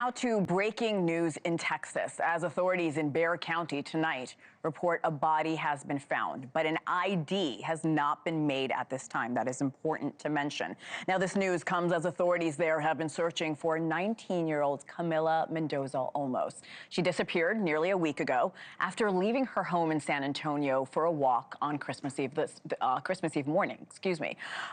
Now to breaking news in Texas, as authorities in Bexar County tonight report a body has been found, but an ID has not been made at this time. That is important to mention. Now, this news comes as authorities there have been searching for 19-year-old Camila Mendoza Olmos. She disappeared nearly a week ago after leaving her home in San Antonio for a walk on Christmas Eve morning.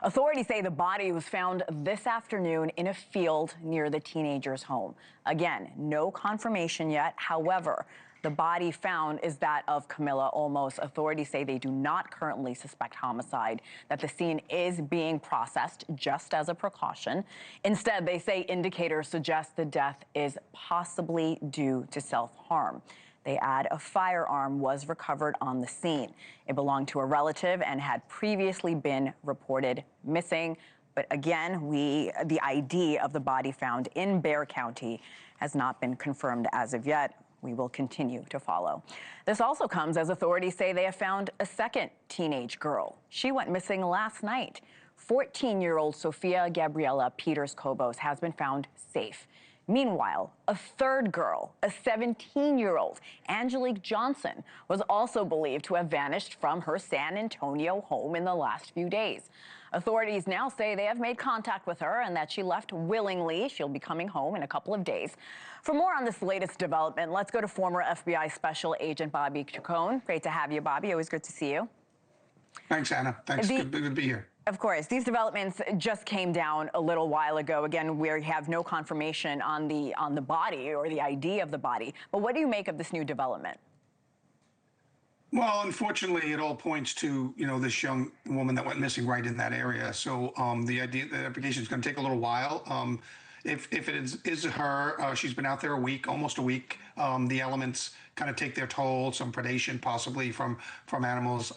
Authorities say the body was found this afternoon in a field near the teenager's home. Again, no confirmation yet. However, the body found is that of Camila Olmos. Authorities say they do not currently suspect homicide, that the scene is being processed just as a precaution. Instead, they say indicators suggest the death is possibly due to self-harm. They add a firearm was recovered on the scene. It belonged to a relative and had previously been reported missing. But again, the ID of the body found in Bexar County has not been confirmed as of yet. We will continue to follow. This also comes as authorities say they have found a second teenage girl. She went missing last night. 14-year-old Sofia Gabriela Peters-Cobos has been found safe. Meanwhile, a third girl, a 17-year-old, Angelique Johnson, was also believed to have vanished from her San Antonio home in the last few days. Authorities now say they have made contact with her and that she left willingly. She'll be coming home in a couple of days. For more on this latest development, let's go to former FBI Special Agent Bobby Chacon. Great to have you, Bobby. Always good to see you. Thanks, Anna. Thanks. Good to be here. Of course. These developments just came down a little while ago. Again, we have no confirmation on the body or the ID of the body. But what do you make of this new development? Well, unfortunately, it all points to, this young woman that went missing right in that area. So the application is going to take a little while. If it is her, she's been out there a week, almost a week. The elements kind of take their toll. Some predation possibly from animals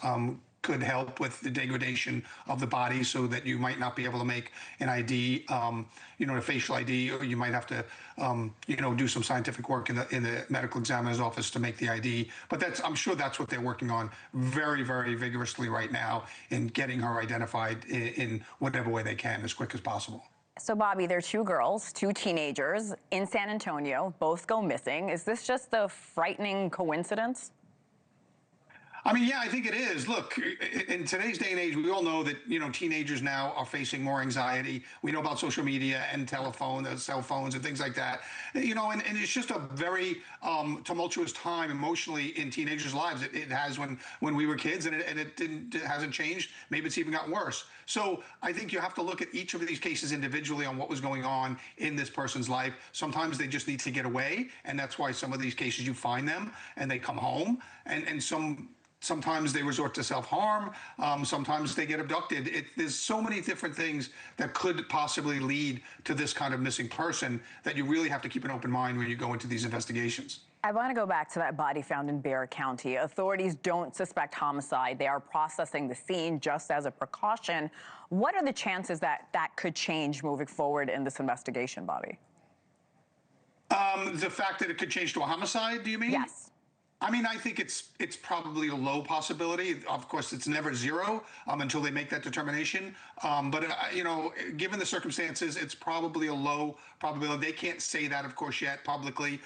could help with the degradation of the body, so that you might not be able to make an ID, a facial ID, or you might have to, do some scientific work in the medical examiner's office to make the ID. But I'm sure that's what they're working on very, very vigorously right now in getting her identified in whatever way they can as quick as possible. So, Bobby, there are two girls, two teenagers in San Antonio, both go missing. Is this just a frightening coincidence? I mean, yeah, I think it is. Look, in today's day and age, we all know that, teenagers now are facing more anxiety. We know about social media and cell phones and things like that. And it's just a very tumultuous time emotionally in teenagers' lives. It has when we were kids, and it hasn't changed. Maybe it's even gotten worse. So I think you have to look at each of these cases individually on what was going on in this person's life. Sometimes they just need to get away, and that's why some of these cases you find them and they come home, and sometimes they resort to self-harm. Sometimes they get abducted. There's so many different things that could possibly lead to this kind of missing person that you really have to keep an open mind when you go into these investigations. I want to go back to that body found in Bexar County. Authorities don't suspect homicide. They are processing the scene just as a precaution. What are the chances that that could change moving forward in this investigation, Bobby? The fact that it could change to a homicide, do you mean? Yes. I mean, I think it's probably a low possibility. Of course, it's never zero until they make that determination. But given the circumstances, it's probably a low probability. They can't say that, of course, yet publicly.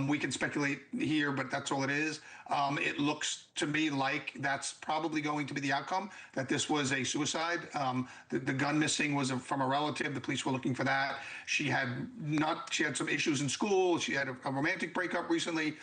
We can speculate here, but that's all it is. It looks to me like that's probably going to be the outcome, that this was a suicide. The gun missing was from a relative. The police were looking for that. She had some issues in school. She had a romantic breakup recently.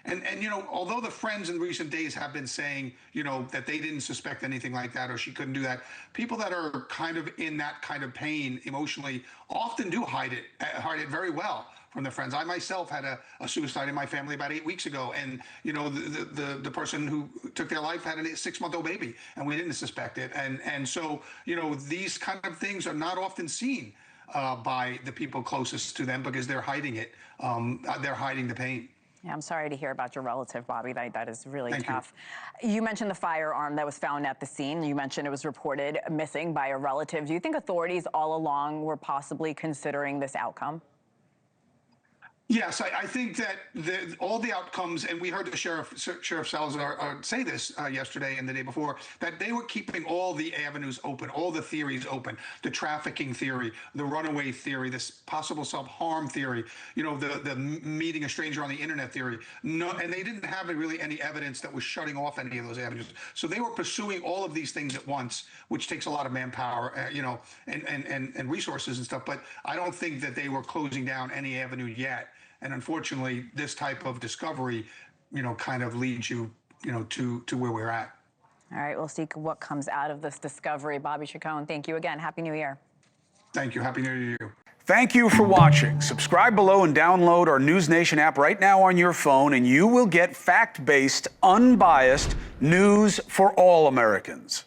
And although the friends in recent days have been saying, that they didn't suspect anything like that, or she couldn't do that, people that are kind of in that kind of pain emotionally often do hide it very well from their friends. I myself had a suicide in my family about 8 weeks ago, and the person who took their life had a 6-month-old baby, and we didn't suspect it. And so these kind of things are not often seen by the people closest to them, because they're hiding it. They're hiding the pain. Yeah, I'm sorry to hear about your relative, Bobby. That is really tough. You mentioned the firearm that was found at the scene. You mentioned it was reported missing by a relative. Do you think authorities all along were possibly considering this outcome? Yes, I think that all the outcomes, and we heard the Sheriff Salazar say this yesterday and the day before, that they were keeping all the avenues open, all the theories open, the trafficking theory, the runaway theory, this possible self-harm theory, the meeting a stranger on the internet theory. No, and they didn't have really any evidence that was shutting off any of those avenues. So they were pursuing all of these things at once, which takes a lot of manpower, and resources and stuff. But I don't think that they were closing down any avenue yet. And unfortunately, this type of discovery, kind of leads you, to where we're at. All right, we'll see what comes out of this discovery. Bobby Chacon, thank you again. Happy New Year. Thank you. Happy New Year to you. Thank you for watching. Subscribe below and download our NewsNation app right now on your phone, and you will get fact-based, unbiased news for all Americans.